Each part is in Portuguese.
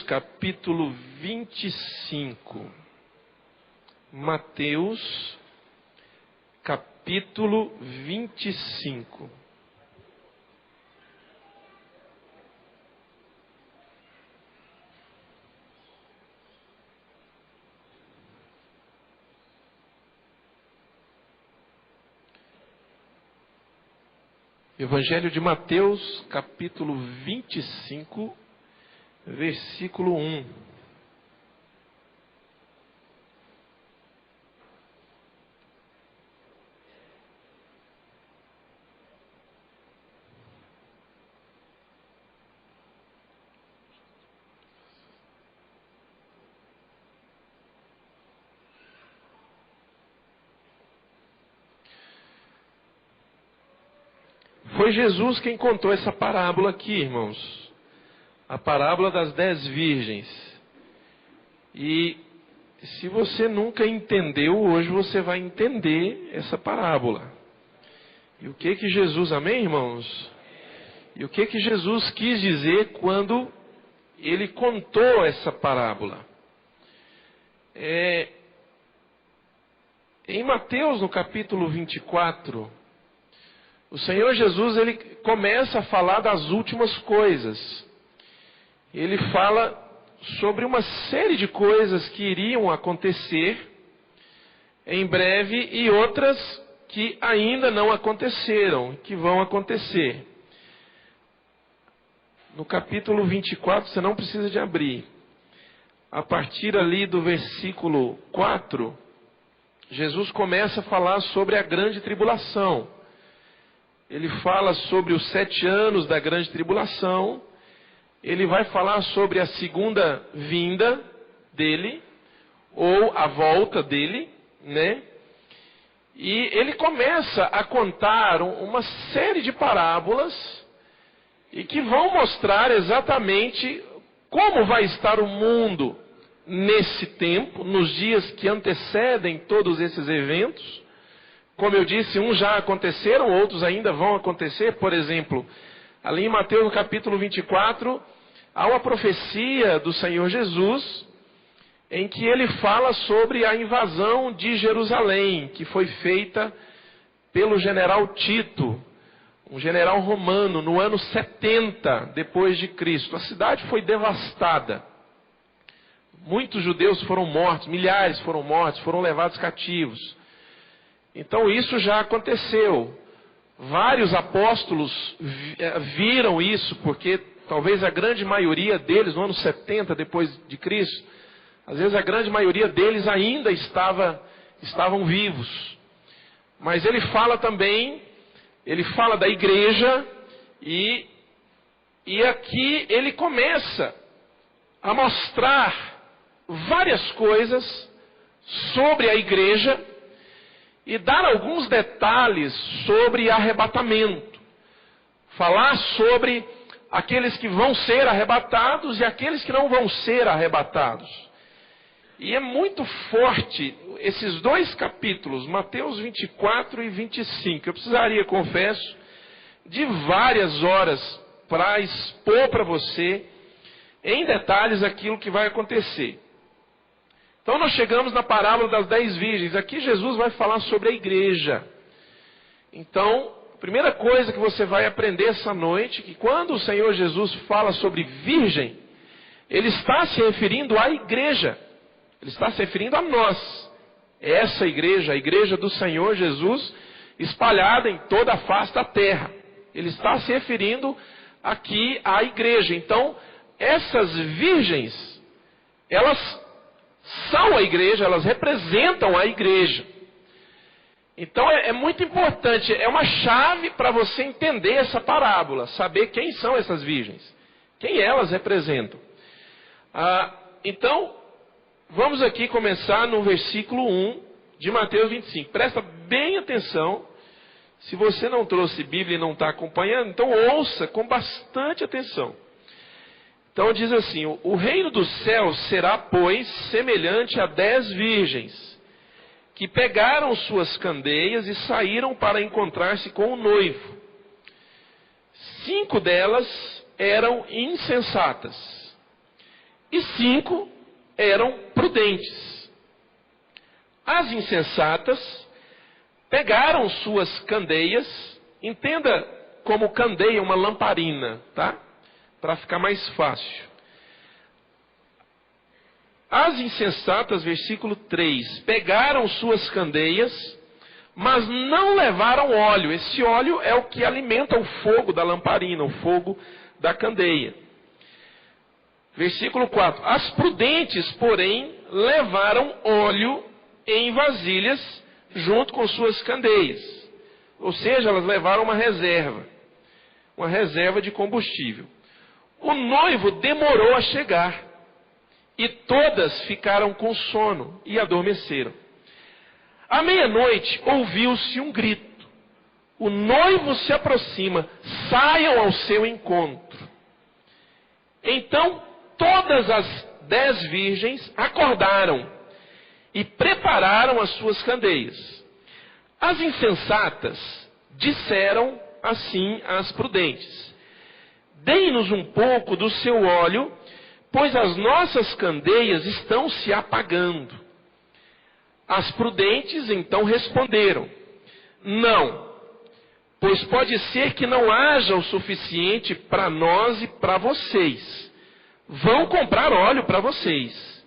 capítulo 25. Mateus, capítulo 25. Evangelho de Mateus, capítulo 25, versículo 1. Foi Jesus quem contou essa parábola aqui, irmãos. A parábola das 10 virgens. E se você nunca entendeu, hoje você vai entender essa parábola. E o que Jesus, amém, irmãos? E o que Jesus quis dizer quando ele contou essa parábola? Em Mateus, no capítulo 24, o Senhor Jesus, ele começa a falar das últimas coisas. Ele fala sobre uma série de coisas que iriam acontecer em breve e outras que ainda não aconteceram, que vão acontecer. No capítulo 24, você não precisa de abrir. A partir ali do versículo 4, Jesus começa a falar sobre a grande tribulação. Ele fala sobre os 7 anos da grande tribulação. Ele vai falar sobre a segunda vinda dele, ou a volta dele, né? E ele começa a contar uma série de parábolas e que vão mostrar exatamente como vai estar o mundo nesse tempo, nos dias que antecedem todos esses eventos. Como eu disse, uns já aconteceram, outros ainda vão acontecer. Por exemplo, ali em Mateus no capítulo 24, há uma profecia do Senhor Jesus, em que ele fala sobre a invasão de Jerusalém, que foi feita pelo general Tito, um general romano, no ano 70 depois de Cristo. A cidade foi devastada. Muitos judeus foram mortos, milhares foram mortos, foram levados cativos. Então isso já aconteceu. Vários apóstolos viram isso, porque talvez a grande maioria deles, no ano 70 depois de Cristo, às vezes a grande maioria deles ainda estavam vivos. Mas ele fala também, ele fala da igreja, e aqui ele começa a mostrar várias coisas sobre a igreja, e dar alguns detalhes sobre arrebatamento. Falar sobre aqueles que vão ser arrebatados e aqueles que não vão ser arrebatados. E é muito forte esses 2 capítulos, Mateus 24 e 25. Eu precisaria, confesso, de várias horas para expor para você em detalhes aquilo que vai acontecer. Então nós chegamos na parábola das 10 virgens. Aqui Jesus vai falar sobre a igreja. Então, a primeira coisa que você vai aprender essa noite, que quando o Senhor Jesus fala sobre virgem, Ele está se referindo à igreja. Ele está se referindo a nós. Essa igreja, a igreja do Senhor Jesus, espalhada em toda a face da terra. Ele está se referindo aqui à igreja. Então, essas virgens, elas são a igreja, elas representam a igreja. Então é muito importante, é uma chave para você entender essa parábola, saber quem são essas virgens, quem elas representam. Então, vamos aqui começar no versículo 1 de Mateus 25. Presta bem atenção. Se você não trouxe Bíblia e não está acompanhando, então ouça com bastante atenção. Então diz assim: o reino dos céus será, pois, semelhante a 10 virgens, que pegaram suas candeias e saíram para encontrar-se com o noivo. 5 delas eram insensatas, e 5 eram prudentes. As insensatas pegaram suas candeias, entenda como candeia uma lamparina, tá? Para ficar mais fácil. As insensatas, versículo 3, pegaram suas candeias, mas não levaram óleo. Esse óleo é o que alimenta o fogo da lamparina, o fogo da candeia. Versículo 4. As prudentes, porém, levaram óleo em vasilhas junto com suas candeias. Ou seja, elas levaram uma reserva de combustível. O noivo demorou a chegar, e todas ficaram com sono e adormeceram. À meia-noite ouviu-se um grito: o noivo se aproxima, saiam ao seu encontro. Então todas as 10 virgens acordaram e prepararam as suas candeias. As insensatas disseram assim às prudentes: deem-nos um pouco do seu óleo, pois as nossas candeias estão se apagando. As prudentes então responderam: não, pois pode ser que não haja o suficiente para nós e para vocês. Vão comprar óleo para vocês.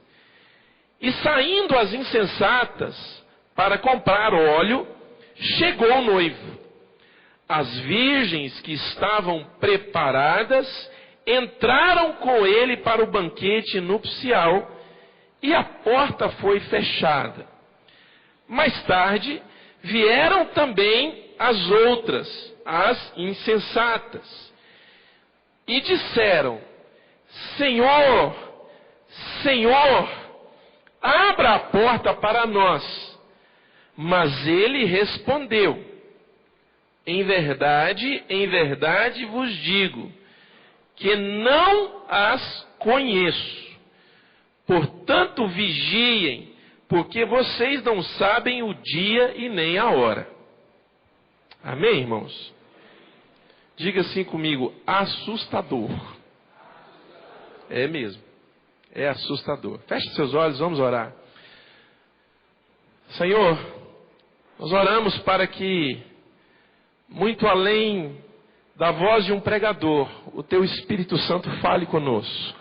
E saindo as insensatas para comprar óleo, chegou o noivo. As virgens que estavam preparadas entraram com ele para o banquete nupcial, e a porta foi fechada. Mais tarde, vieram também as outras, as insensatas, e disseram: Senhor, Senhor, abra a porta para nós. Mas ele respondeu: em verdade vos digo, que não as conheço. Portanto, vigiem, porque vocês não sabem o dia e nem a hora. Amém, irmãos? Diga assim comigo: assustador. É mesmo, é assustador. Feche seus olhos, vamos orar. Senhor, nós oramos para que, muito além da voz de um pregador, o Teu Espírito Santo fale conosco.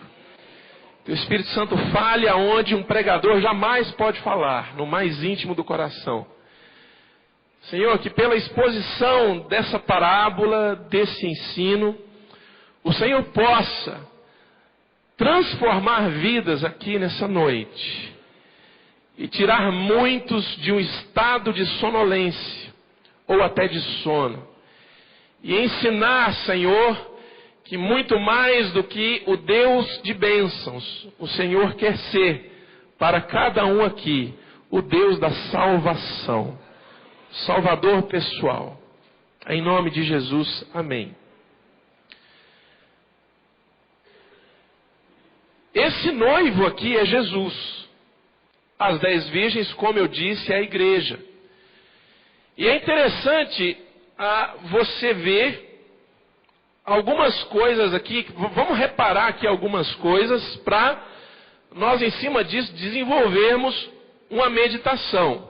Teu Espírito Santo fale aonde um pregador jamais pode falar, no mais íntimo do coração. Senhor, que pela exposição dessa parábola, desse ensino, o Senhor possa transformar vidas aqui nessa noite e tirar muitos de um estado de sonolência ou até de sono. E ensinar, Senhor, que muito mais do que o Deus de bênçãos, o Senhor quer ser para cada um aqui o Deus da salvação, Salvador pessoal. Em nome de Jesus, amém. Esse noivo aqui é Jesus. As 10 virgens, como eu disse, é a igreja. E é interessante você ver algumas coisas aqui. Vamos reparar aqui algumas coisas para nós, em cima disso, desenvolvermos uma meditação.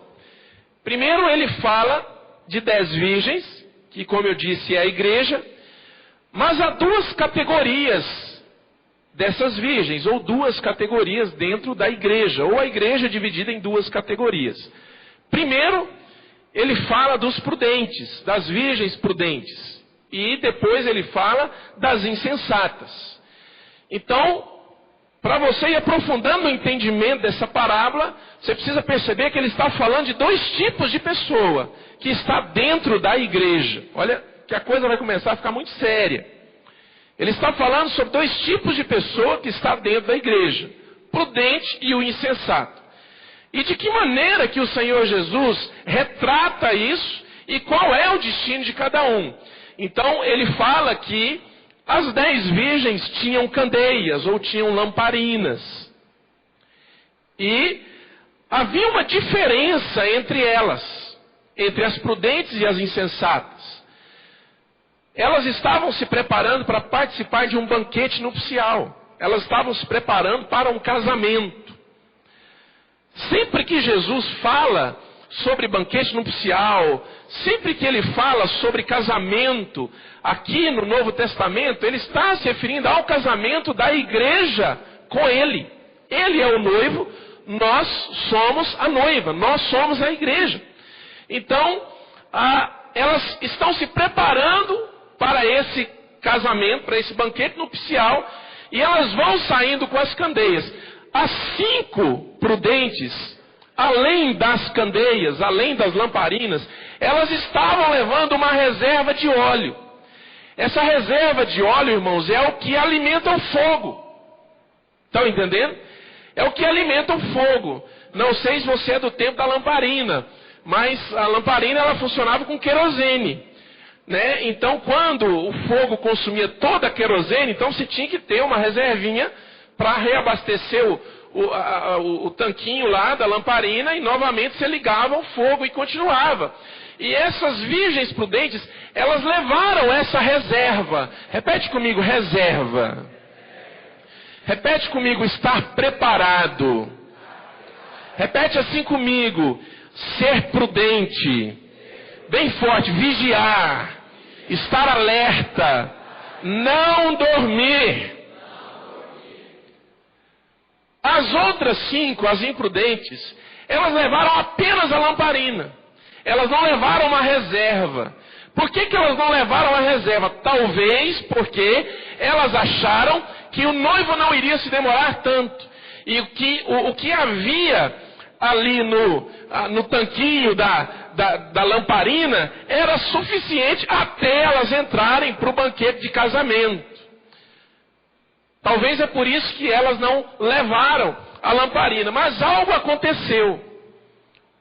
Primeiro, ele fala de 10 virgens, que, como eu disse, é a igreja. Mas há 2 categorias dessas virgens, ou 2 categorias dentro da igreja, ou a igreja dividida em 2 categorias. Primeiro, ele fala dos prudentes, das virgens prudentes, e depois ele fala das insensatas. Então, para você ir aprofundando o entendimento dessa parábola, você precisa perceber que ele está falando de 2 tipos de pessoa que está dentro da igreja. Olha que a coisa vai começar a ficar muito séria. Ele está falando sobre 2 tipos de pessoa que está dentro da igreja: prudente e o insensato. E de que maneira que o Senhor Jesus retrata isso e qual é o destino de cada um. Então ele fala que as 10 virgens tinham candeias ou tinham lamparinas. E havia uma diferença entre elas, entre as prudentes e as insensatas. Elas estavam se preparando para participar de um banquete nupcial. elas estavam se preparando para um casamento. Sempre que Jesus fala sobre banquete nupcial, sempre que ele fala sobre casamento, aqui no Novo Testamento, ele está se referindo ao casamento da igreja com ele. Ele é o noivo, nós somos a noiva, nós somos a igreja. Então, elas estão se preparando para esse casamento, para esse banquete nupcial, e elas vão saindo com as candeias. As 5 prudentes, além das candeias, além das lamparinas, elas estavam levando uma reserva de óleo. Essa reserva de óleo, irmãos, é o que alimenta o fogo. Estão entendendo? É o que alimenta o fogo. Não sei se você é do tempo da lamparina, mas a lamparina ela funcionava com querosene, né? Então, quando o fogo consumia toda a querosene, então se tinha que ter uma reservinha para reabastecer o tanquinho lá da lamparina, e novamente você ligava o fogo e continuava. E essas virgens prudentes, elas levaram essa reserva. Repete comigo, reserva. Repete comigo, estar preparado. Repete assim comigo, ser prudente. Bem forte, vigiar, estar alerta, não dormir. As outras 5, as imprudentes, elas levaram apenas a lamparina. Elas não levaram uma reserva. Por que elas não levaram a reserva? Talvez porque elas acharam que o noivo não iria se demorar tanto. E o que havia ali no tanquinho da lamparina era suficiente até elas entrarem para o banquete de casamento. Talvez é por isso que elas não levaram a lamparina. Mas algo aconteceu.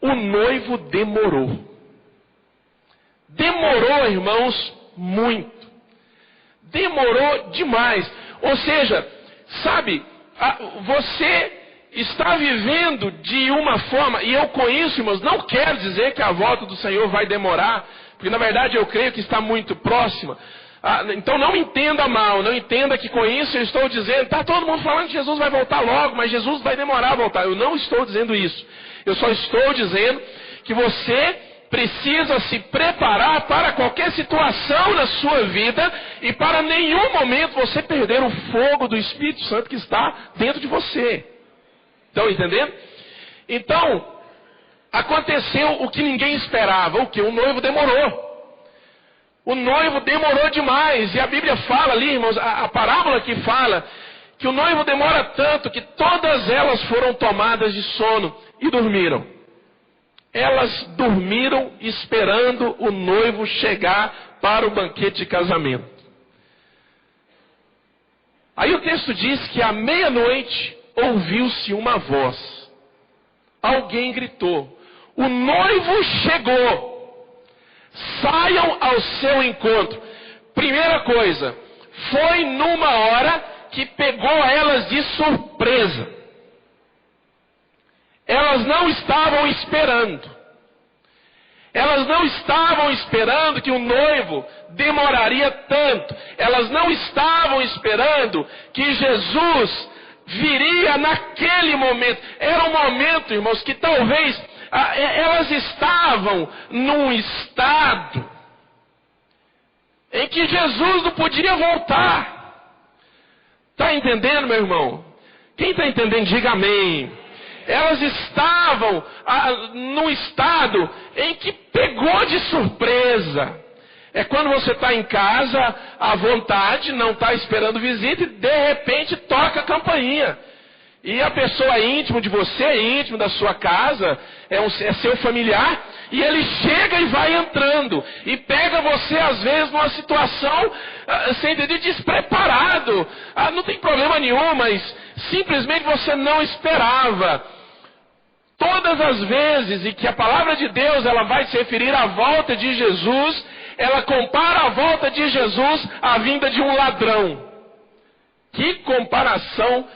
O noivo demorou. Demorou, irmãos, muito. Demorou demais. Ou seja, sabe, você está vivendo de uma forma, e eu com isso, irmãos, não quero dizer que a volta do Senhor vai demorar, porque na verdade eu creio que está muito próxima. Então não entenda mal, não entenda que com isso eu estou dizendo, está todo mundo falando que Jesus vai voltar logo, mas Jesus vai demorar a voltar. Eu não estou dizendo isso. Eu só estou dizendo que você precisa se preparar para qualquer situação na sua vida e para nenhum momento você perder o fogo do Espírito Santo que está dentro de você. Estão entendendo? Então, aconteceu o que ninguém esperava. O que? O noivo demorou. O noivo demorou demais. E a Bíblia fala ali, irmãos, a parábola que fala que o noivo demora tanto que todas elas foram tomadas de sono e dormiram. Elas dormiram esperando o noivo chegar para o banquete de casamento. Aí o texto diz que à meia-noite ouviu-se uma voz. Alguém gritou: o noivo chegou. Saiam ao seu encontro. Primeira coisa, foi numa hora que pegou elas de surpresa. Elas não estavam esperando. Elas não estavam esperando que o noivo demoraria tanto. Elas não estavam esperando que Jesus viria naquele momento. Era um momento, irmãos, que talvez elas estavam num estado em que Jesus não podia voltar. Está entendendo, meu irmão? Quem está entendendo, diga amém. Elas estavam num estado em que pegou de surpresa. É quando você está em casa, à vontade, não está esperando visita e de repente toca a campainha. E a pessoa é íntimo de você, é íntimo da sua casa, é seu familiar, e ele chega e vai entrando. E pega você, às vezes, numa situação, você entendeu, despreparado. Não tem problema nenhum, mas simplesmente você não esperava. Todas as vezes em que a palavra de Deus ela vai se referir à volta de Jesus, ela compara a volta de Jesus à vinda de um ladrão. Que comparação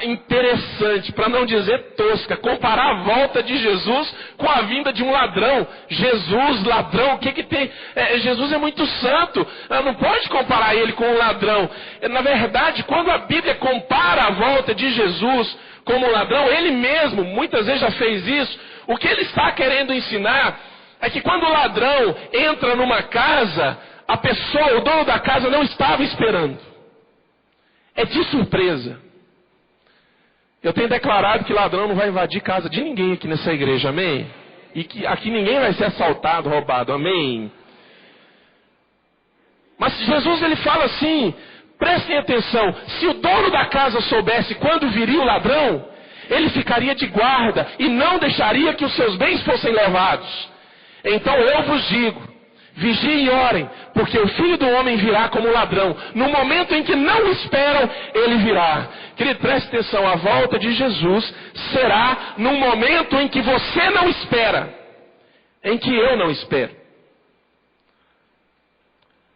interessante, para não dizer tosca, comparar a volta de Jesus com a vinda de um ladrão. Jesus, ladrão, o que que tem? Jesus é muito santo, não pode comparar ele com um ladrão. Na verdade, quando a Bíblia compara a volta de Jesus como um ladrão, ele mesmo muitas vezes já fez isso. O que ele está querendo ensinar é que quando o ladrão entra numa casa, a pessoa, o dono da casa não estava esperando. É de surpresa. Eu tenho declarado que ladrão não vai invadir casa de ninguém aqui nessa igreja, amém? E que aqui ninguém vai ser assaltado, roubado, amém? Mas Jesus ele fala assim, prestem atenção, se o dono da casa soubesse quando viria o ladrão, ele ficaria de guarda e não deixaria que os seus bens fossem levados. Então eu vos digo, vigiem e orem, porque o Filho do Homem virá como ladrão. No momento em que não esperam, ele virá. Querido, preste atenção, a volta de Jesus será num momento em que você não espera, em que eu não espero.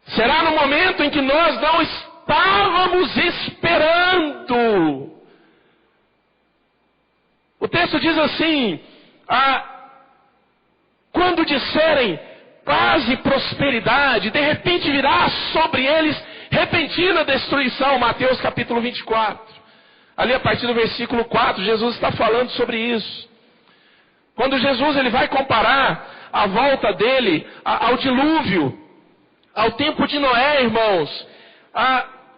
Será no momento em que nós não estávamos esperando. O texto diz assim, quando disserem paz e prosperidade, de repente virá sobre eles repentina destruição. Mateus capítulo 24. Ali a partir do versículo 4, Jesus está falando sobre isso. Quando Jesus ele vai comparar a volta dele ao dilúvio, ao tempo de Noé, irmãos,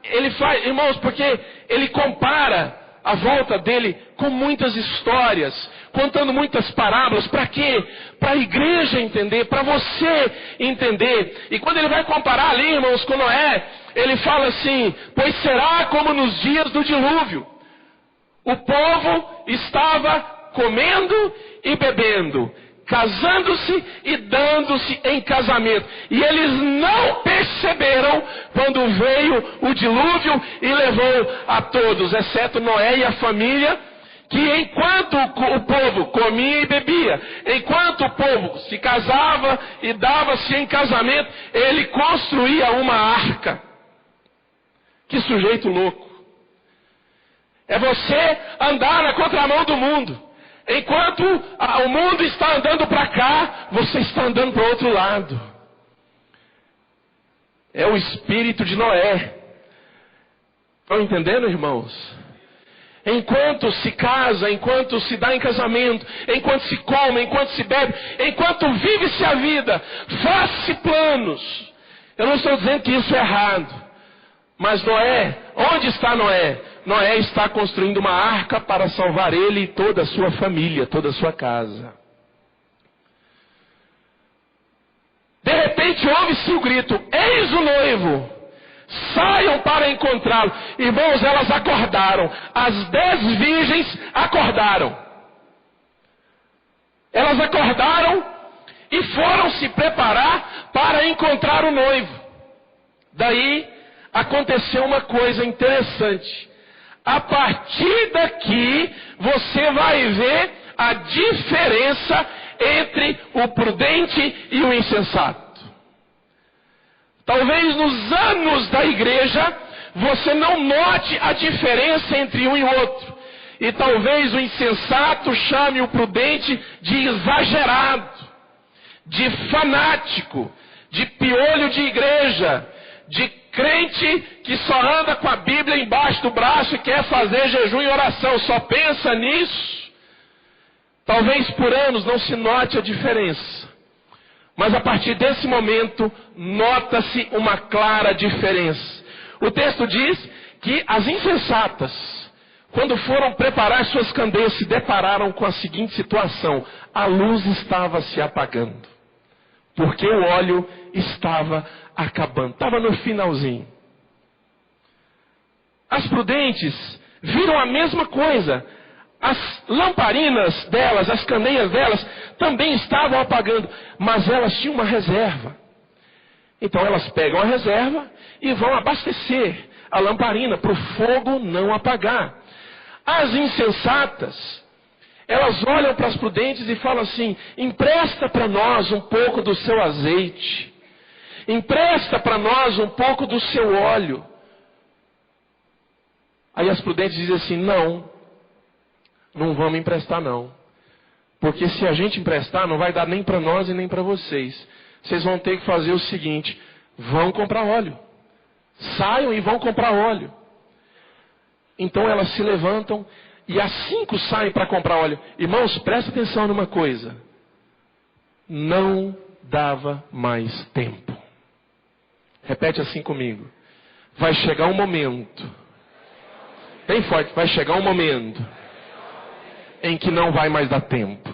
ele faz, irmãos, porque ele compara a volta dele com muitas histórias, contando muitas parábolas. Para quê? Para a igreja entender, para você entender. E quando ele vai comparar ali, irmãos, com Noé, ele fala assim, pois será como nos dias do dilúvio. O povo estava comendo e bebendo, casando-se e dando-se em casamento. E eles não perceberam quando veio o dilúvio e levou a todos, exceto Noé e a família, que enquanto o povo comia e bebia, enquanto o povo se casava e dava-se em casamento, ele construía uma arca. Que sujeito louco. É você andar na contramão do mundo. Enquanto o mundo está andando para cá, você está andando para o outro lado. É o espírito de Noé. Estão entendendo, irmãos? Enquanto se casa, enquanto se dá em casamento, enquanto se come, enquanto se bebe, enquanto vive-se a vida, faz-se planos. Eu não estou dizendo que isso é errado. Mas Noé, onde está Noé? Noé está construindo uma arca para salvar ele e toda a sua família, toda a sua casa. De repente ouve-se o grito, eis o noivo, saiam para encontrá-lo. Irmãos, elas acordaram, as 10 virgens acordaram. Elas acordaram e foram se preparar para encontrar o noivo. Daí aconteceu uma coisa interessante. A partir daqui, você vai ver a diferença entre o prudente e o insensato. Talvez nos anos da igreja, você não note a diferença entre um e outro. E talvez o insensato chame o prudente de exagerado, de fanático, de piolho de igreja, de crente que só anda com a Bíblia embaixo do braço e quer fazer jejum e oração, só pensa nisso. Talvez por anos não se note a diferença. Mas a partir desse momento, nota-se uma clara diferença. O texto diz que as insensatas, quando foram preparar suas candeias, se depararam com a seguinte situação: a luz estava se apagando, porque o óleo estava acabando, estava no finalzinho. As prudentes viram a mesma coisa. As lamparinas delas, as candeias delas, também estavam apagando, mas elas tinham uma reserva. Então elas pegam a reserva e vão abastecer a lamparina para o fogo não apagar. As insensatas, elas olham para as prudentes e falam assim: empresta para nós um pouco do seu azeite, empresta para nós um pouco do seu óleo. Aí as prudentes dizem assim, não vamos emprestar não. Porque se a gente emprestar, não vai dar nem para nós e nem para vocês. Vocês vão ter que fazer o seguinte, vão comprar óleo. Saiam e vão comprar óleo. Então elas se levantam e as 5 saem para comprar óleo. Irmãos, presta atenção numa coisa. Não dava mais tempo. Repete assim comigo. Vai chegar um momento, bem forte, vai chegar um momento em que não vai mais dar tempo.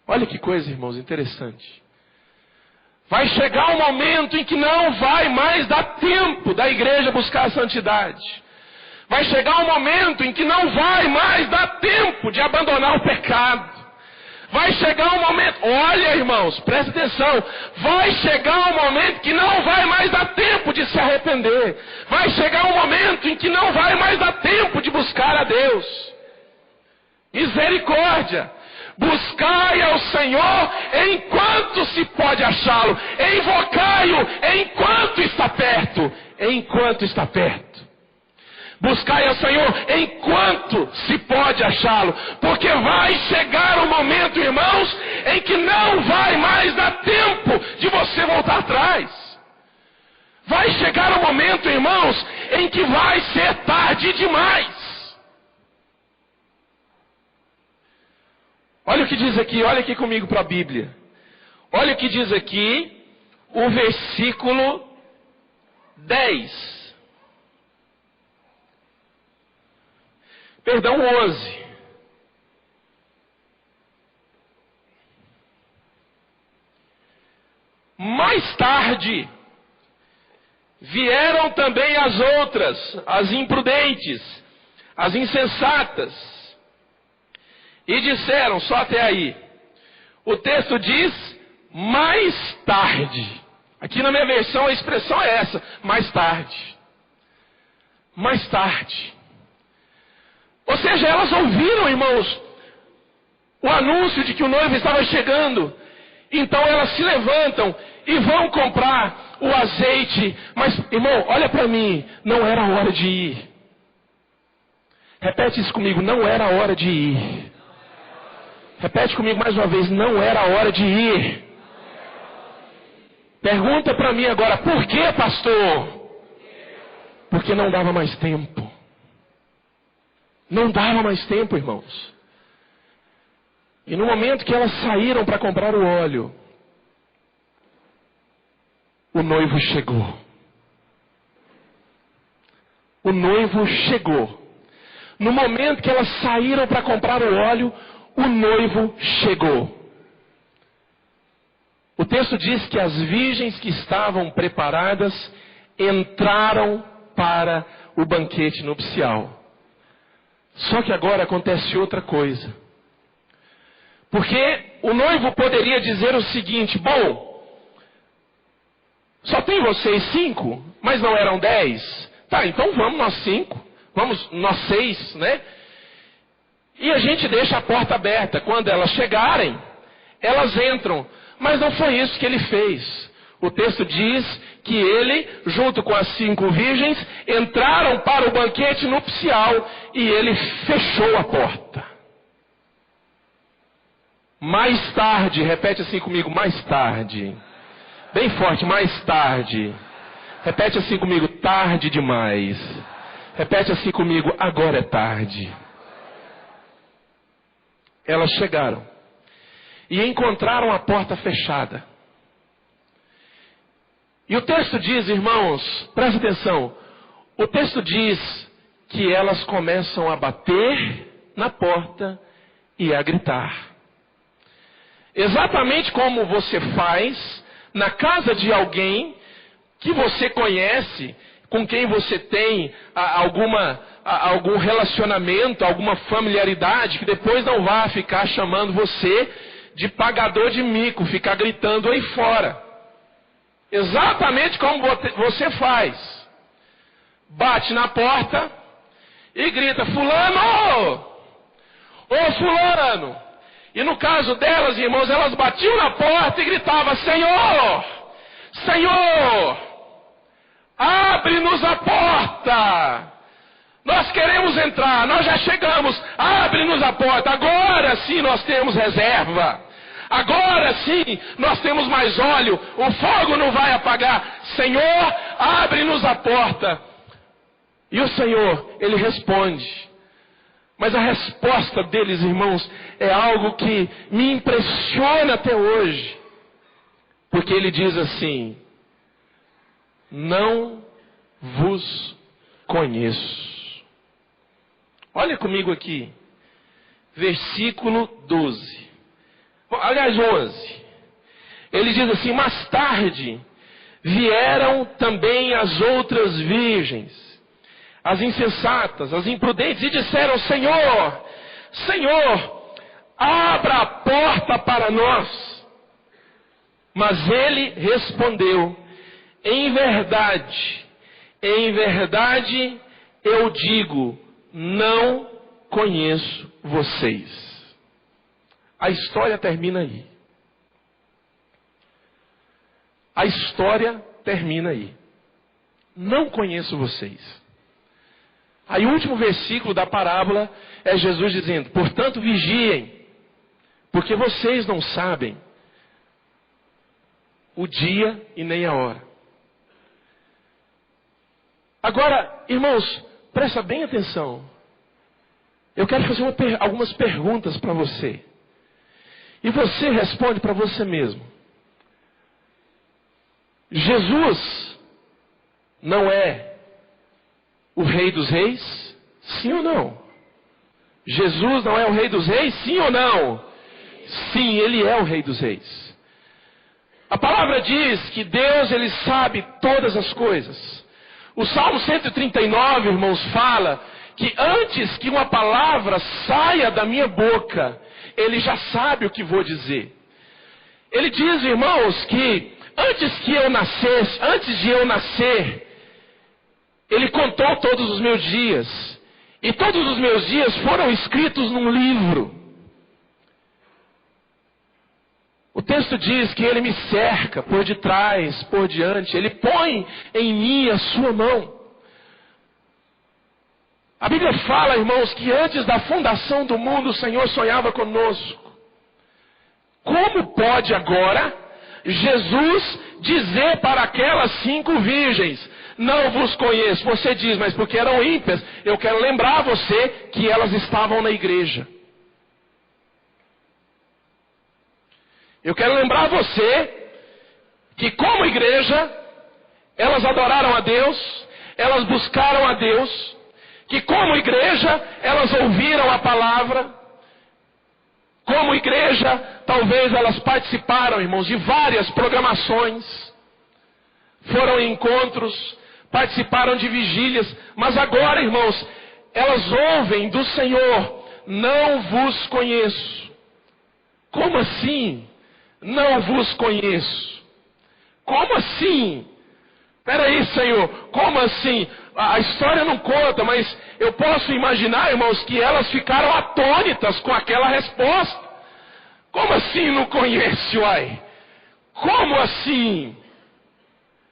Olha que coisa, irmãos, interessante. Vai chegar um momento em que não vai mais dar tempo da igreja buscar a santidade. Vai chegar um momento em que não vai mais dar tempo de abandonar o pecado. Vai chegar um momento, olha irmãos, presta atenção, vai chegar um momento que não vai mais dar tempo de se arrepender. Vai chegar um momento em que não vai mais dar tempo de buscar a Deus. Misericórdia. Buscai ao Senhor enquanto se pode achá-lo. Invocai-o enquanto está perto. Enquanto está perto. Buscai ao Senhor enquanto se pode achá-lo. Porque vai chegar um momento, irmãos, em que não vai mais dar tempo de você voltar atrás. Vai chegar um momento, irmãos, em que vai ser tarde demais. Olha o que diz aqui, olha aqui comigo para a Bíblia. Olha o que diz aqui, o versículo 10. Perdão, 11. Mais tarde, vieram também as outras, as imprudentes, as insensatas, e disseram, só até aí, o texto diz, mais tarde. Aqui na minha versão a expressão é essa, mais tarde. Mais tarde. Ou seja, elas ouviram, irmãos, o anúncio de que o noivo estava chegando. Então elas se levantam e vão comprar o azeite. Mas, irmão, olha para mim, não era hora de ir. Repete isso comigo, não era hora de ir. Repete comigo mais uma vez, não era hora de ir. Pergunta para mim agora, por que, pastor? Porque não dava mais tempo. Não dava mais tempo, irmãos. E no momento que elas saíram para comprar o óleo, o noivo chegou. O noivo chegou. No momento que elas saíram para comprar o óleo, o noivo chegou. O texto diz que as virgens que estavam preparadas entraram para o banquete nupcial. Só que agora acontece outra coisa. Porque o noivo poderia dizer o seguinte, bom, só tem vocês 5, mas não eram 10. Tá, então vamos nós 5, vamos nós 6, né? E a gente deixa a porta aberta. Quando elas chegarem, elas entram. Mas não foi isso que ele fez. O texto diz que ele, junto com as 5 virgens, entraram para o banquete nupcial e ele fechou a porta. Mais tarde, repete assim comigo, mais tarde. Bem forte, mais tarde. Repete assim comigo, tarde demais. Repete assim comigo, agora é tarde. Elas chegaram e encontraram a porta fechada. E o texto diz, irmãos, presta atenção, o texto diz que elas começam a bater na porta e a gritar. Exatamente como você faz na casa de alguém que você conhece, com quem você tem algum relacionamento, alguma familiaridade, que depois não vá ficar chamando você de pagador de mico, ficar gritando aí fora. Exatamente como você faz. Bate na porta e grita, fulano! Ô fulano! E no caso delas, irmãos, elas batiam na porta e gritavam, Senhor! Senhor! Abre-nos a porta! Nós queremos entrar, nós já chegamos, abre-nos a porta, agora sim nós temos reserva. Agora sim nós temos mais óleo, o fogo não vai apagar. Senhor, abre-nos a porta. E o Senhor, Ele responde. Mas a resposta deles, irmãos, é algo que me impressiona até hoje. Porque Ele diz assim: não vos conheço. Olha comigo aqui, versículo 12. Aliás, 11. Ele diz assim: mais tarde vieram também as outras virgens, as insensatas, as imprudentes, e disseram: Senhor, Senhor, abra a porta para nós. Mas ele respondeu: em verdade, eu digo, não conheço vocês. A história termina aí. A história termina aí. Não conheço vocês. Aí o último versículo da parábola é Jesus dizendo: portanto vigiem, porque vocês não sabem o dia e nem a hora. Agora, irmãos, presta bem atenção. Eu quero fazer algumas perguntas para você. E você responde para você mesmo. Jesus não é o Rei dos Reis? Sim ou não? Jesus não é o Rei dos Reis? Sim ou não? Sim, Ele é o Rei dos Reis. A palavra diz que Deus, Ele sabe todas as coisas. O Salmo 139, irmãos, fala que antes que uma palavra saia da minha boca, Ele já sabe o que vou dizer. Ele diz, irmãos, que antes de eu nascer, Ele contou todos os meus dias. E todos os meus dias foram escritos num livro. O texto diz que Ele me cerca por detrás, por diante. Ele põe em mim a sua mão. A Bíblia fala, irmãos, que antes da fundação do mundo o Senhor sonhava conosco. Como pode agora Jesus dizer para aquelas 5 virgens: não vos conheço? Você diz: mas porque eram ímpias. Eu quero lembrar você que elas estavam na igreja. Eu quero lembrar você que, como igreja, elas adoraram a Deus, elas buscaram a Deus, que como igreja elas ouviram a palavra, como igreja talvez elas participaram, irmãos, de várias programações, foram em encontros, participaram de vigílias, mas agora, irmãos, elas ouvem do Senhor: não vos conheço. Como assim? Não vos conheço. Como assim? Peraí, Senhor, como assim? A história não conta, mas eu posso imaginar, irmãos, que elas ficaram atônitas com aquela resposta. Como assim não conhece, uai? Como assim?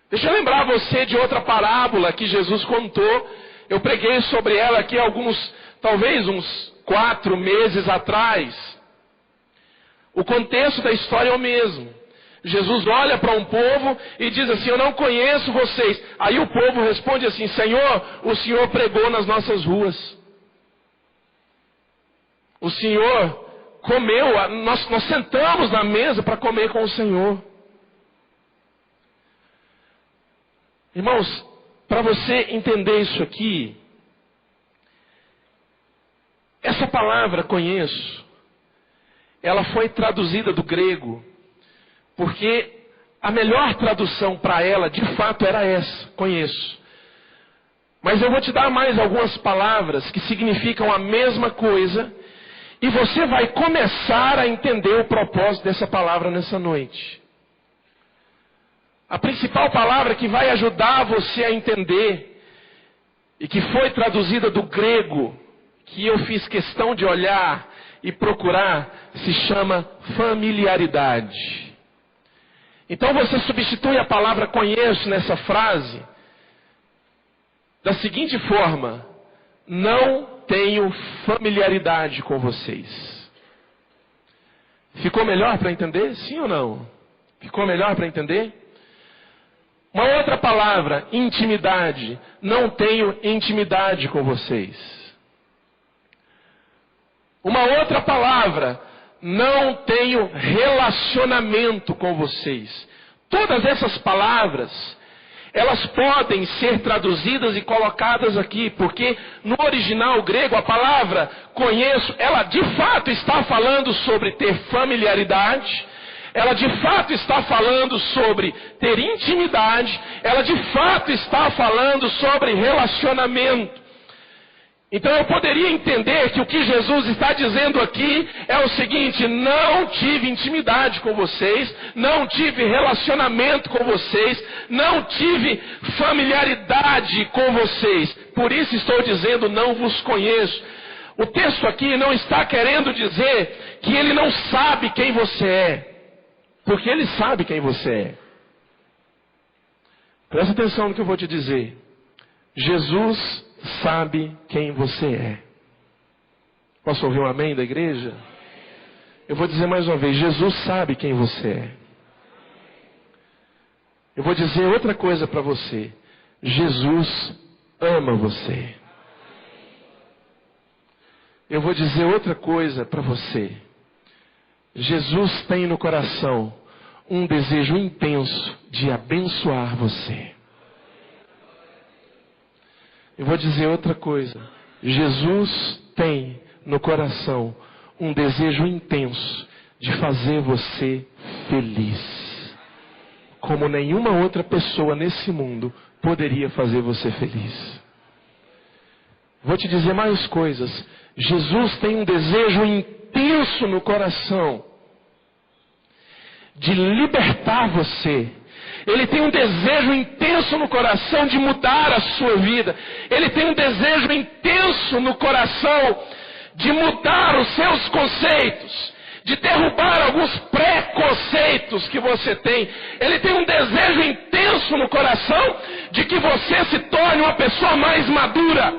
Deixa eu lembrar você de outra parábola que Jesus contou. Eu preguei sobre ela aqui talvez uns 4 meses atrás. O contexto da história é o mesmo. Jesus olha para um povo e diz assim: eu não conheço vocês. Aí o povo responde assim: Senhor, o Senhor pregou nas nossas ruas. O Senhor comeu, nós sentamos na mesa para comer com o Senhor. Irmãos, para você entender isso aqui, essa palavra conheço, ela foi traduzida do grego, porque a melhor tradução para ela, de fato, era essa: conheço. Mas eu vou te dar mais algumas palavras que significam a mesma coisa, e você vai começar a entender o propósito dessa palavra nessa noite. A principal palavra que vai ajudar você a entender, e que foi traduzida do grego, que eu fiz questão de olhar e procurar, se chama familiaridade. Então você substitui a palavra conheço nessa frase da seguinte forma: não tenho familiaridade com vocês. Ficou melhor para entender? Sim ou não? Ficou melhor para entender? Uma outra palavra, intimidade. Não tenho intimidade com vocês. Uma outra palavra, não tenho relacionamento com vocês. Todas essas palavras, elas podem ser traduzidas e colocadas aqui, porque no original grego a palavra conheço, ela de fato está falando sobre ter familiaridade, ela de fato está falando sobre ter intimidade, ela de fato está falando sobre relacionamento. Então eu poderia entender que o que Jesus está dizendo aqui é o seguinte: não tive intimidade com vocês, não tive relacionamento com vocês, não tive familiaridade com vocês, por isso estou dizendo não vos conheço. O texto aqui não está querendo dizer que ele não sabe quem você é, porque ele sabe quem você é. Presta atenção no que eu vou te dizer. Jesus sabe quem você é. Posso ouvir um amém da igreja? Eu vou dizer mais uma vez: Jesus sabe quem você é. Eu vou dizer outra coisa para você: Jesus ama você. Eu vou dizer outra coisa para você: Jesus tem no coração um desejo intenso de abençoar você. Eu vou dizer outra coisa: Jesus tem no coração um desejo intenso de fazer você feliz, como nenhuma outra pessoa nesse mundo poderia fazer você feliz. Vou te dizer mais coisas: Jesus tem um desejo intenso no coração de libertar você. Ele tem um desejo intenso no coração de mudar a sua vida. Ele tem um desejo intenso no coração de mudar os seus conceitos, de derrubar alguns preconceitos que você tem. Ele tem um desejo intenso no coração de que você se torne uma pessoa mais madura.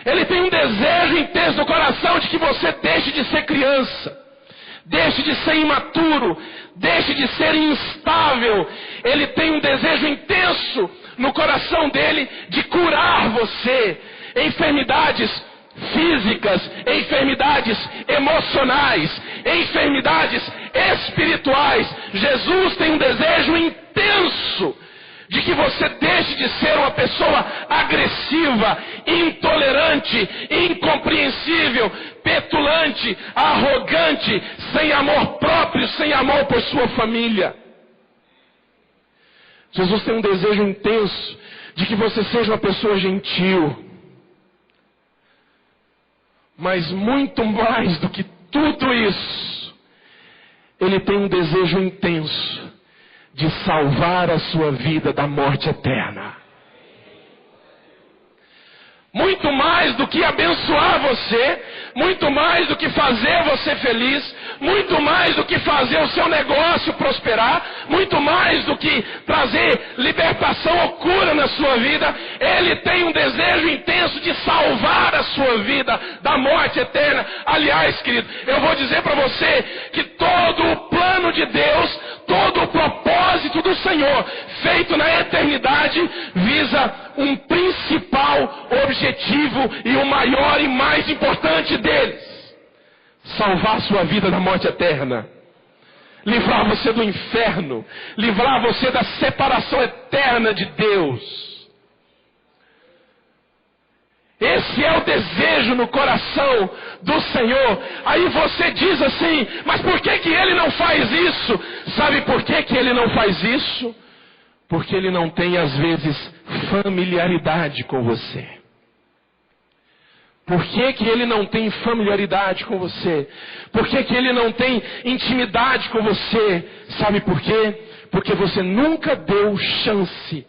Ele tem um desejo intenso no coração de que você deixe de ser criança, deixe de ser imaturo, deixe de ser instável. Ele tem um desejo intenso no coração dele de curar você. Enfermidades físicas, enfermidades emocionais, enfermidades espirituais. Jesus tem um desejo intenso de que você deixe de ser uma pessoa agressiva, intolerante, incompreensível, petulante, arrogante, sem amor próprio, sem amor por sua família. Jesus tem um desejo intenso de que você seja uma pessoa gentil. Mas muito mais do que tudo isso, Ele tem um desejo intenso de salvar a sua vida da morte eterna. Muito mais do que abençoar você, muito mais do que fazer você feliz, muito mais do que fazer o seu negócio prosperar, muito mais do que trazer libertação ou cura na sua vida, Ele tem um desejo intenso de salvar a sua vida da morte eterna. Aliás, querido, eu vou dizer para você que todo o plano de Deus, todo o propósito do Senhor, feito na eternidade, visa um principal objetivo e o maior e mais importante deles: salvar sua vida da morte eterna, livrar você do inferno, livrar você da separação eterna de Deus. Esse é o desejo no coração do Senhor. Aí você diz assim: mas por que Ele não faz isso? Sabe por que Ele não faz isso? Porque Ele não tem às vezes familiaridade com você. Por que Ele não tem familiaridade com você? Por que Ele não tem intimidade com você? Sabe por quê? Porque você nunca deu chance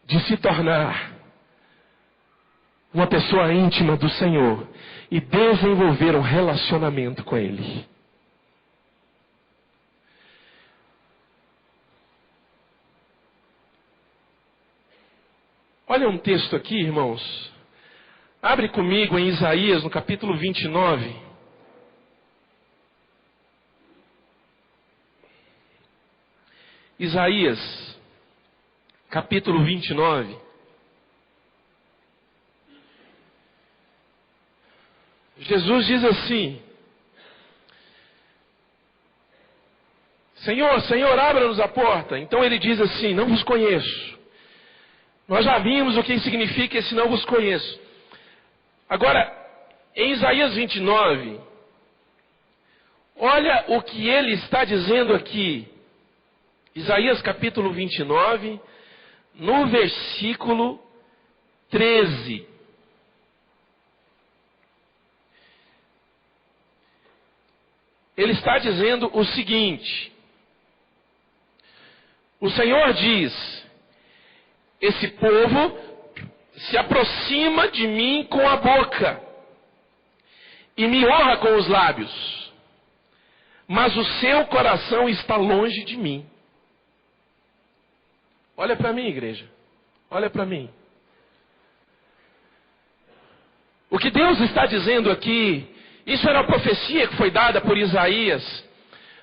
de se tornar uma pessoa íntima do Senhor e desenvolver um relacionamento com Ele. Olha um texto aqui, irmãos. Abre comigo em Isaías, no capítulo 29. Isaías, capítulo 29. Jesus diz assim: Senhor, Senhor, abra-nos a porta. Então ele diz assim: não vos conheço. Nós já vimos o que significa esse não vos conheço. Agora, em Isaías 29, olha o que ele está dizendo aqui. Isaías capítulo 29, no versículo 13. Ele está dizendo o seguinte: o Senhor diz, esse povo se aproxima de mim com a boca e me honra com os lábios, mas o seu coração está longe de mim. Olha para mim, igreja. Olha para mim. O que Deus está dizendo aqui, isso era uma profecia que foi dada por Isaías,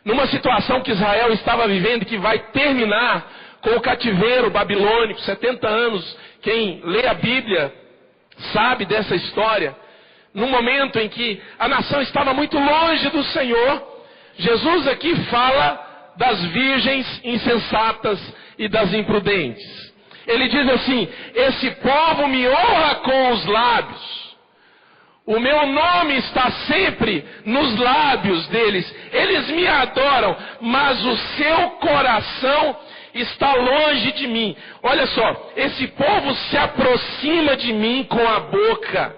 numa situação que Israel estava vivendo e que vai terminar com o cativeiro babilônico, 70 anos. Quem lê a Bíblia sabe dessa história. Num momento em que a nação estava muito longe do Senhor, Jesus aqui fala das virgens insensatas e das imprudentes. Ele diz assim: esse povo me honra com os lábios, o meu nome está sempre nos lábios deles, eles me adoram, mas o seu coração está longe de mim. Olha só, esse povo se aproxima de mim com a boca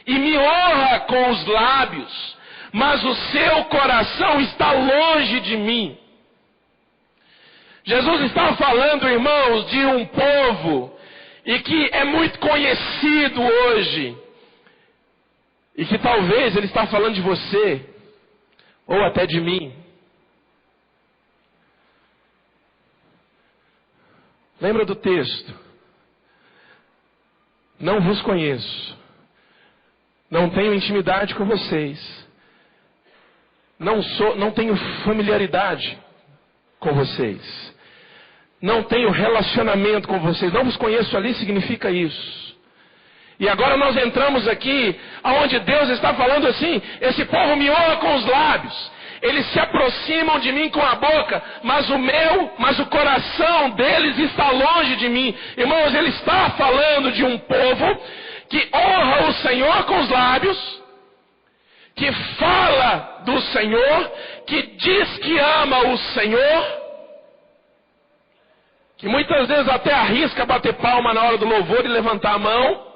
e me honra com os lábios, mas o seu coração está longe de mim. Jesus está falando, irmãos, de um povo e que é muito conhecido hoje, e que talvez ele está falando de você, ou até de mim. Lembra do texto? Não vos conheço, não tenho intimidade com vocês, não tenho familiaridade com vocês, não tenho relacionamento com vocês, não vos conheço ali significa isso. E agora nós entramos aqui, aonde Deus está falando assim: esse povo me honra com os lábios, eles se aproximam de mim com a boca, mas o coração deles está longe de mim. Irmãos, ele está falando de um povo que honra o Senhor com os lábios, que fala do Senhor, que diz que ama o Senhor, que muitas vezes até arrisca bater palma na hora do louvor e levantar a mão,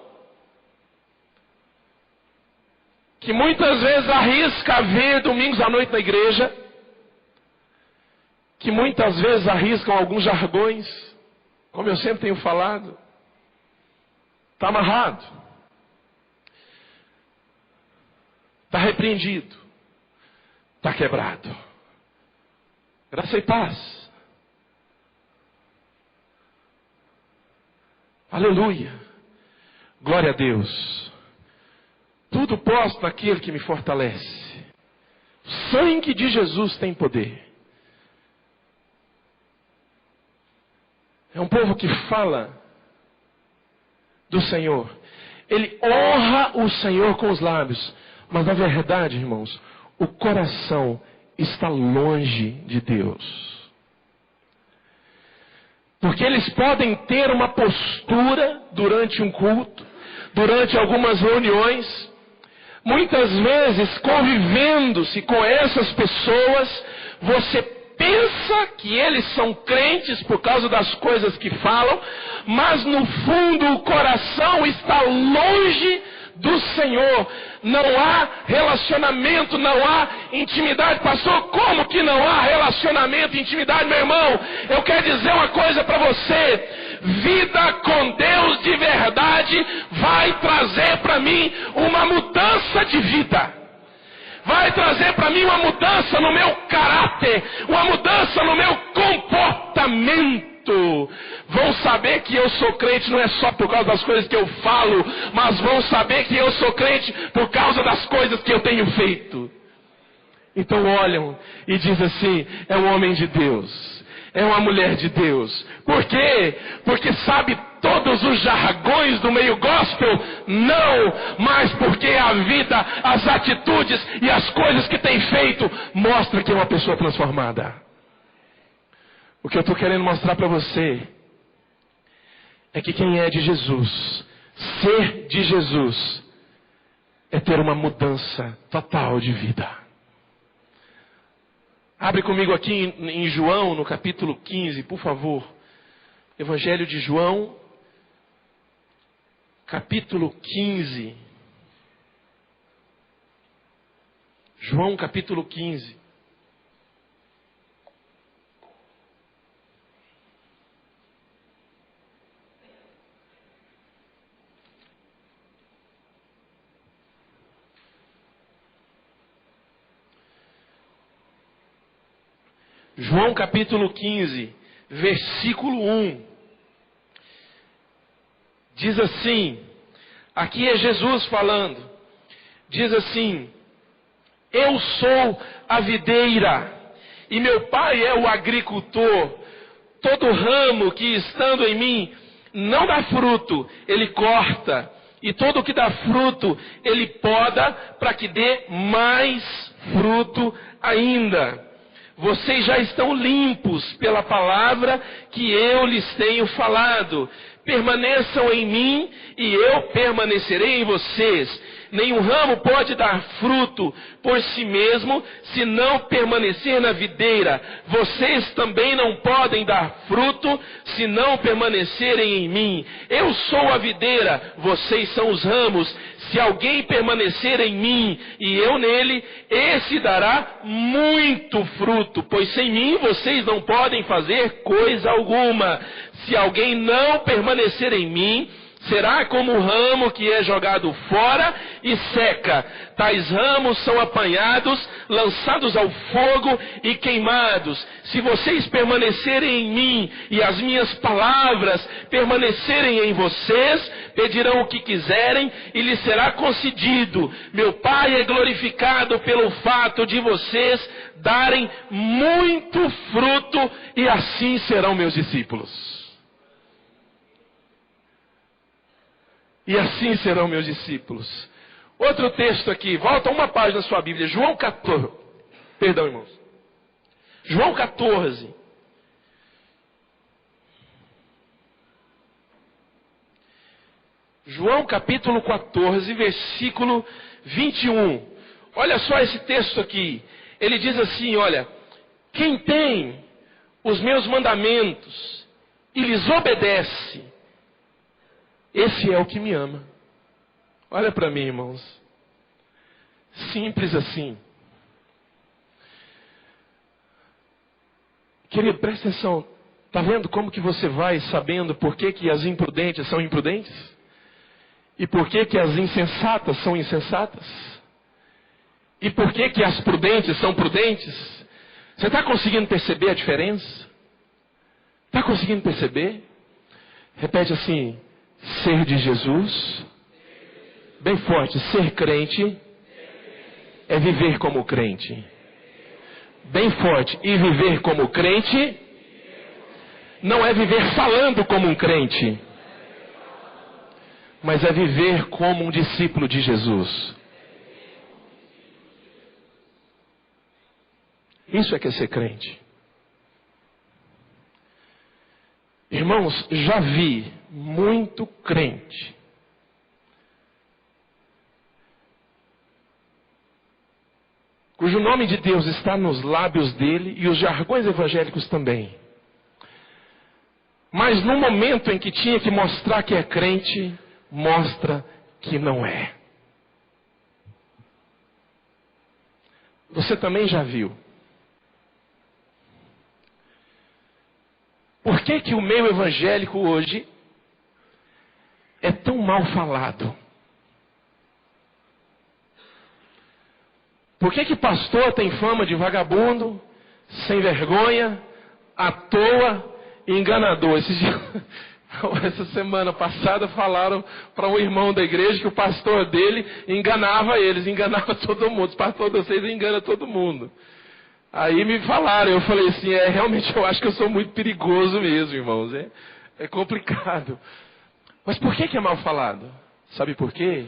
que muitas vezes arrisca vir domingos à noite na igreja, que muitas vezes arriscam alguns jargões, como eu sempre tenho falado. Está amarrado, está repreendido, está quebrado. Graça e paz. Aleluia. Glória a Deus. Tudo posso naquele que me fortalece. O sangue de Jesus tem poder. É um povo que fala do Senhor. Ele honra o Senhor com os lábios. Mas na verdade, irmãos, o coração está longe de Deus. Porque eles podem ter uma postura durante um culto, durante algumas reuniões, muitas vezes convivendo-se com essas pessoas, você pensa que eles são crentes por causa das coisas que falam, mas no fundo o coração está longe do Senhor. Não há relacionamento, não há intimidade. Pastor, como que não há relacionamento e intimidade, meu irmão? Eu quero dizer uma coisa para você: vida com Deus de verdade vai trazer para mim uma mudança de vida. Vai trazer para mim uma mudança no meu caráter, uma mudança no meu comportamento. Vão saber que eu sou crente não é só por causa das coisas que eu falo, mas vão saber que eu sou crente por causa das coisas que eu tenho feito. Então olham e dizem assim: é um homem de Deus, é uma mulher de Deus. Por quê? Porque sabe todos os jargões do meio gospel? Não, mas porque a vida, as atitudes e as coisas que tem feito mostram que é uma pessoa transformada. O que eu estou querendo mostrar para você é que quem é de Jesus, ser de Jesus, é ter uma mudança total de vida. Abre comigo aqui em João, no capítulo 15, por favor. Evangelho de João, capítulo 15. João, capítulo 15. João capítulo 15, versículo 1. Diz assim, aqui é Jesus falando. Diz assim: eu sou a videira e meu pai é o agricultor. Todo ramo que estando em mim não dá fruto, ele corta. E todo que dá fruto, ele poda para que dê mais fruto ainda. Vocês já estão limpos pela palavra que eu lhes tenho falado. Permaneçam em mim e eu permanecerei em vocês. Nenhum ramo pode dar fruto por si mesmo, se não permanecer na videira. Vocês também não podem dar fruto, se não permanecerem em mim. Eu sou a videira, vocês são os ramos. Se alguém permanecer em mim e eu nele, esse dará muito fruto, pois sem mim vocês não podem fazer coisa alguma. Se alguém não permanecer em mim, será como o ramo que é jogado fora e seca. Tais ramos são apanhados, lançados ao fogo e queimados. Se vocês permanecerem em mim e as minhas palavras permanecerem em vocês, pedirão o que quiserem e lhes será concedido. Meu Pai é glorificado pelo fato de vocês darem muito fruto e assim serão meus discípulos. E assim serão meus discípulos. Outro texto aqui, volta uma página da sua Bíblia, João 14. Perdão, irmãos. João 14. João capítulo 14, versículo 21. Olha só esse texto aqui. Ele diz assim, olha: quem tem os meus mandamentos e lhes obedece, esse é o que me ama. Olha para mim, irmãos. Simples assim. Querido, presta atenção. Está vendo como que você vai sabendo por que as imprudentes são imprudentes? E por que as insensatas são insensatas? E por que as prudentes são prudentes? Você está conseguindo perceber a diferença? Está conseguindo perceber? Repete assim: ser de Jesus, bem forte, ser crente é viver como crente. Bem forte, e viver como crente não é viver falando como um crente, mas é viver como um discípulo de Jesus. Isso é que é ser crente. Irmãos, já vi muito crente cujo nome de Deus está nos lábios dele e os jargões evangélicos também. Mas no momento em que tinha que mostrar que é crente, mostra que não é. Você também já viu. Por que o meio evangélico hoje é tão mal falado? Por que pastor tem fama de vagabundo, sem vergonha, à toa enganador. Essa semana passada falaram para um irmão da igreja que o pastor dele enganava eles, enganava todo mundo. O pastor de vocês engana todo mundo. Aí me falaram, eu falei assim, realmente eu acho que eu sou muito perigoso mesmo, irmãos. É complicado. Mas por que é mal falado? Sabe por quê?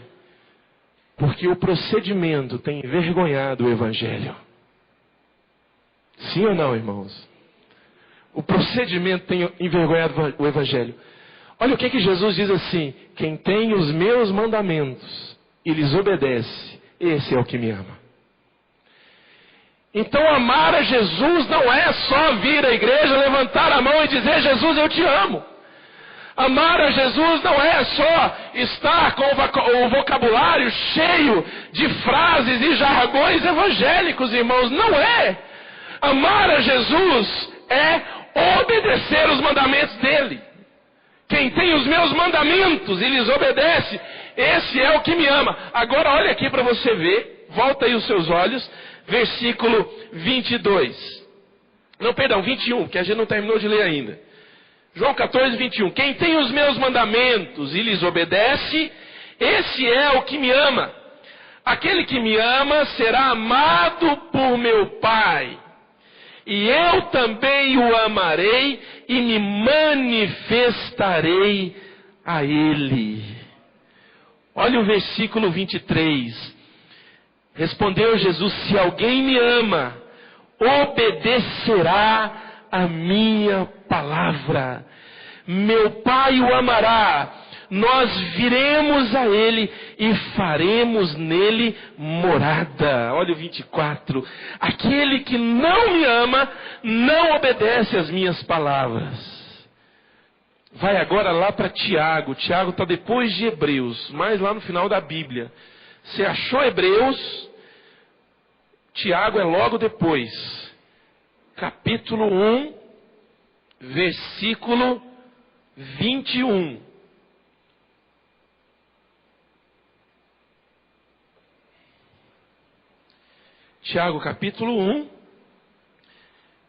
Porque o procedimento tem envergonhado o evangelho. Sim ou não, irmãos? O procedimento tem envergonhado o evangelho. Olha o que Jesus diz assim: quem tem os meus mandamentos e lhes obedece, esse é o que me ama. Então amar a Jesus não é só vir à igreja, levantar a mão e dizer: Jesus, eu te amo. Amar a Jesus não é só estar com o vocabulário cheio de frases e jargões evangélicos, irmãos. Não é. Amar a Jesus é obedecer os mandamentos dele. Quem tem os meus mandamentos e lhes obedece, esse é o que me ama. Agora olha aqui para você ver, volta aí os seus olhos, versículo 22. Não, perdão, 21, que a gente não terminou de ler ainda. João 14, 21. Quem tem os meus mandamentos e lhes obedece, esse é o que me ama. Aquele que me ama será amado por meu Pai. E eu também o amarei e me manifestarei a ele. Olha o versículo 23. Respondeu Jesus: se alguém me ama, obedecerá a minha palavra. Meu Pai o amará. Nós viremos a ele e faremos nele morada. Olha o 24. Aquele que não me ama, não obedece às minhas palavras. Vai agora lá para Tiago. Tiago está depois de Hebreus, mais lá no final da Bíblia. Você achou Hebreus? Tiago é logo depois. Capítulo 1, versículo 21. Tiago capítulo 1,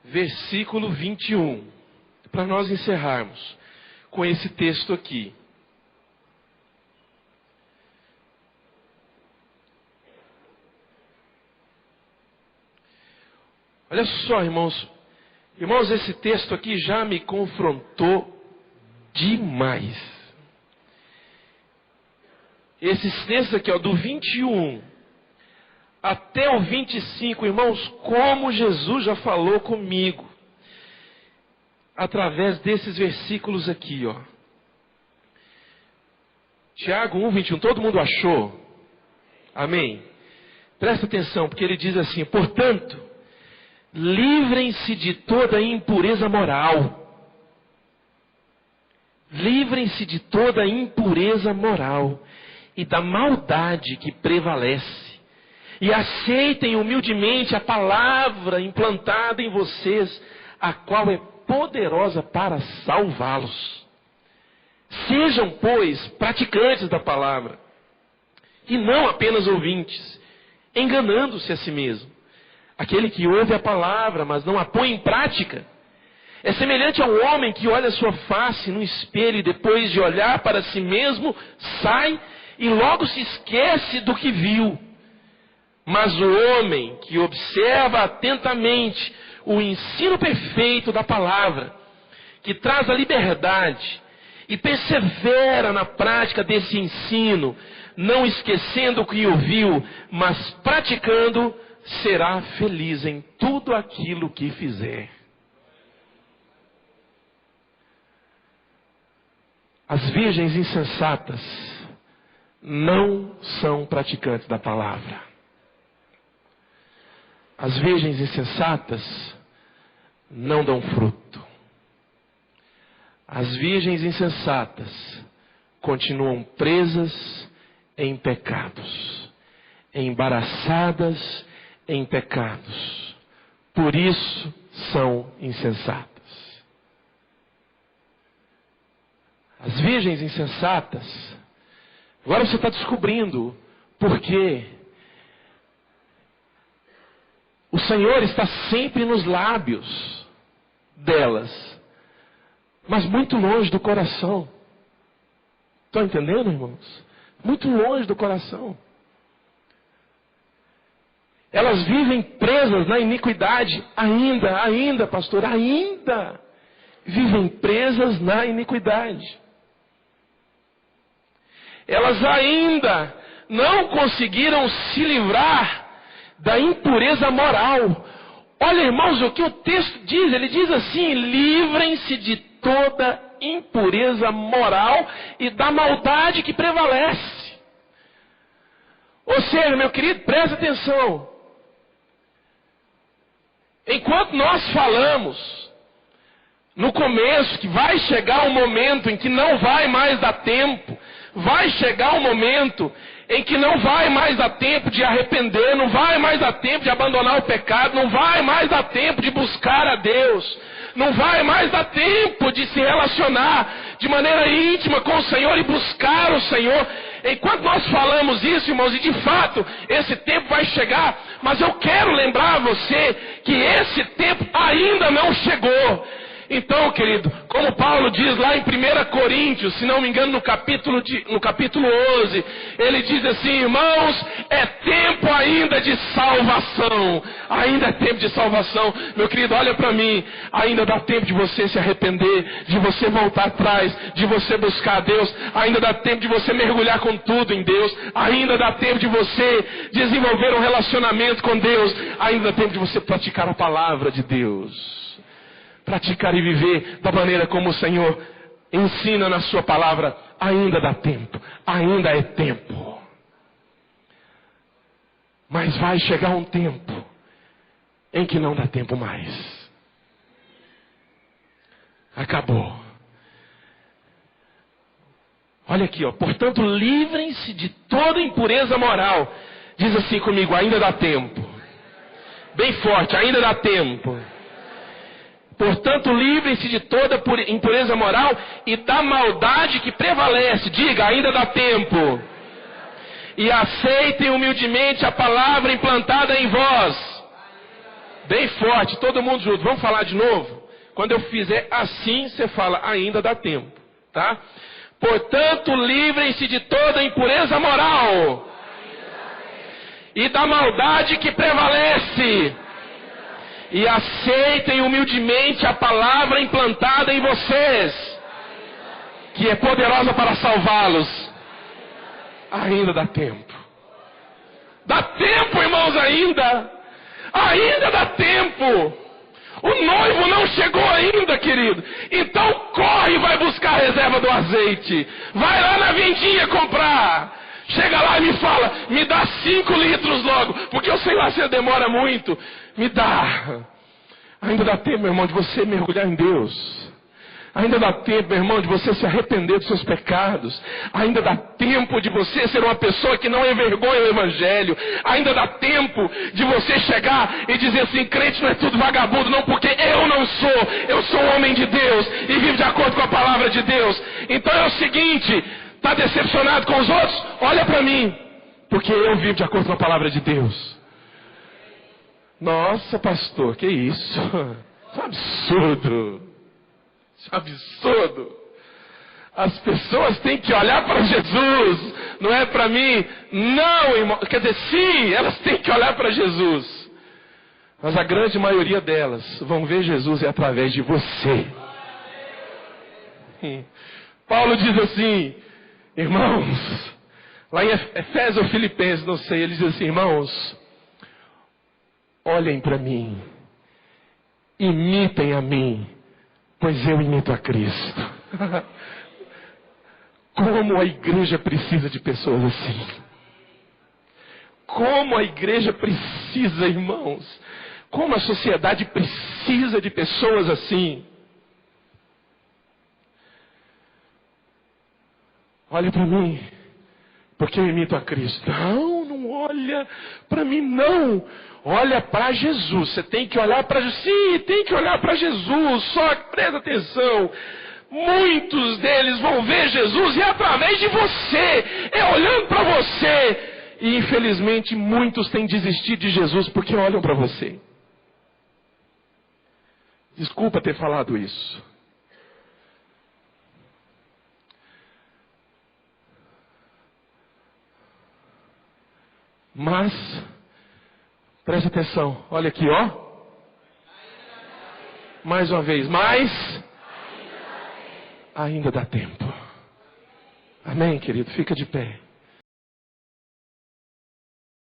versículo 21. Para nós encerrarmos com esse texto aqui. Olha só, irmãos. Irmãos, esse texto aqui já me confrontou demais. Esse texto aqui, ó, do 21 até o 25, irmãos, como Jesus já falou comigo, através desses versículos aqui, ó. Tiago 1, 21, todo mundo achou? Amém? Presta atenção, porque ele diz assim: portanto, livrem-se de toda impureza moral. Livrem-se de toda impureza moral e da maldade que prevalece. E aceitem humildemente a palavra implantada em vocês, a qual é poderosa para salvá-los. Sejam, pois, praticantes da palavra, e não apenas ouvintes, enganando-se a si mesmo. Aquele que ouve a palavra, mas não a põe em prática, é semelhante a um homem que olha sua face no espelho e depois de olhar para si mesmo, sai e logo se esquece do que viu. Mas o homem que observa atentamente o ensino perfeito da palavra, que traz a liberdade, e persevera na prática desse ensino, não esquecendo o que ouviu, mas praticando, será feliz em tudo aquilo que fizer. As virgens insensatas não são praticantes da palavra. As virgens insensatas não dão fruto. As virgens insensatas continuam presas em pecados, embaraçadas em pecados. Por isso são insensatas. As virgens insensatas, agora você está descobrindo por quê. O Senhor está sempre nos lábios delas, mas muito longe do coração. Estão entendendo, irmãos? Muito longe do coração. Elas vivem presas na iniquidade, ainda, pastor, ainda vivem presas na iniquidade. Elas ainda não conseguiram se livrar da impureza moral. Olha, irmãos, o que o texto diz, ele diz assim: livrem-se de toda impureza moral e da maldade que prevalece. Ou seja, meu querido, presta atenção. Enquanto nós falamos no começo que vai chegar um momento em que não vai mais dar tempo, vai chegar um momento em que não vai mais dar tempo de arrepender, não vai mais dar tempo de abandonar o pecado, não vai mais dar tempo de buscar a Deus, não vai mais dar tempo de se relacionar de maneira íntima com o Senhor e buscar o Senhor. Enquanto nós falamos isso, irmãos, e de fato esse tempo vai chegar, mas eu quero lembrar a você que esse tempo ainda não chegou. Então, querido, como Paulo diz lá em 1 Coríntios, se não me engano no capítulo 11, ele diz assim: irmãos, é tempo ainda de salvação. Ainda é tempo de salvação. Meu querido, olha para mim, ainda dá tempo de você se arrepender, de você voltar atrás, de você buscar a Deus. Ainda dá tempo de você mergulhar com tudo em Deus. Ainda dá tempo de você desenvolver um relacionamento com Deus. Ainda dá tempo de você praticar a palavra de Deus. Praticar e viver da maneira como o Senhor ensina na sua palavra. Ainda dá tempo, ainda é tempo. Mas vai chegar um tempo em que não dá tempo mais. Acabou. Olha aqui, ó. Portanto, livrem-se de toda impureza moral. Diz assim comigo: ainda dá tempo. Bem forte, ainda dá tempo. Portanto, livrem-se de toda impureza moral e da maldade que prevalece. Diga, ainda dá tempo. E aceitem humildemente a palavra implantada em vós. Bem forte, todo mundo junto. Vamos falar de novo? Quando eu fizer assim, você fala, ainda dá tempo. Tá? Portanto, livrem-se de toda impureza moral e da maldade que prevalece. E aceitem humildemente a palavra implantada em vocês, que é poderosa para salvá-los. Ainda dá tempo. Dá tempo, irmãos, ainda. Ainda dá tempo. O noivo não chegou ainda, querido. Então corre e vai buscar a reserva do azeite. Vai lá na vendinha comprar. Chega lá e me fala, me dá 5 litros logo, porque eu sei lá se demora muito. Me dá. Ainda dá tempo, meu irmão, de você mergulhar em Deus. Ainda dá tempo, meu irmão, de você se arrepender dos seus pecados. Ainda dá tempo de você ser uma pessoa que não envergonha o Evangelho. Ainda dá tempo de você chegar e dizer assim, crente não é tudo vagabundo, não, porque eu não sou. Eu sou um homem de Deus e vivo de acordo com a palavra de Deus. Então é o seguinte, está decepcionado com os outros? Olha para mim, porque eu vivo de acordo com a palavra de Deus. Nossa, pastor, que isso? Isso é um absurdo. Isso é um absurdo. As pessoas têm que olhar para Jesus, não é para mim. Não, irmão. Quer dizer, sim, elas têm que olhar para Jesus. Mas a grande maioria delas vão ver Jesus através de você. Paulo diz assim, irmãos, lá em Efésios ou Filipenses, não sei, ele diz assim, irmãos, olhem para mim, imitem a mim, pois eu imito a Cristo. Como a igreja precisa de pessoas assim. Como a igreja precisa, irmãos. Como a sociedade precisa de pessoas assim. Olha para mim, porque eu imito a Cristo. Não, não olha para mim, não. Olha para Jesus. Você tem que olhar para Jesus. Sim, tem que olhar para Jesus. Só que presta atenção. Muitos deles vão ver Jesus e é através de você. É olhando para você. E infelizmente muitos têm desistido de Jesus porque olham para você. Desculpa ter falado isso. Mas, preste atenção, olha aqui, ó. Mais uma vez, mas ainda dá tempo. Amém, querido? Fica de pé.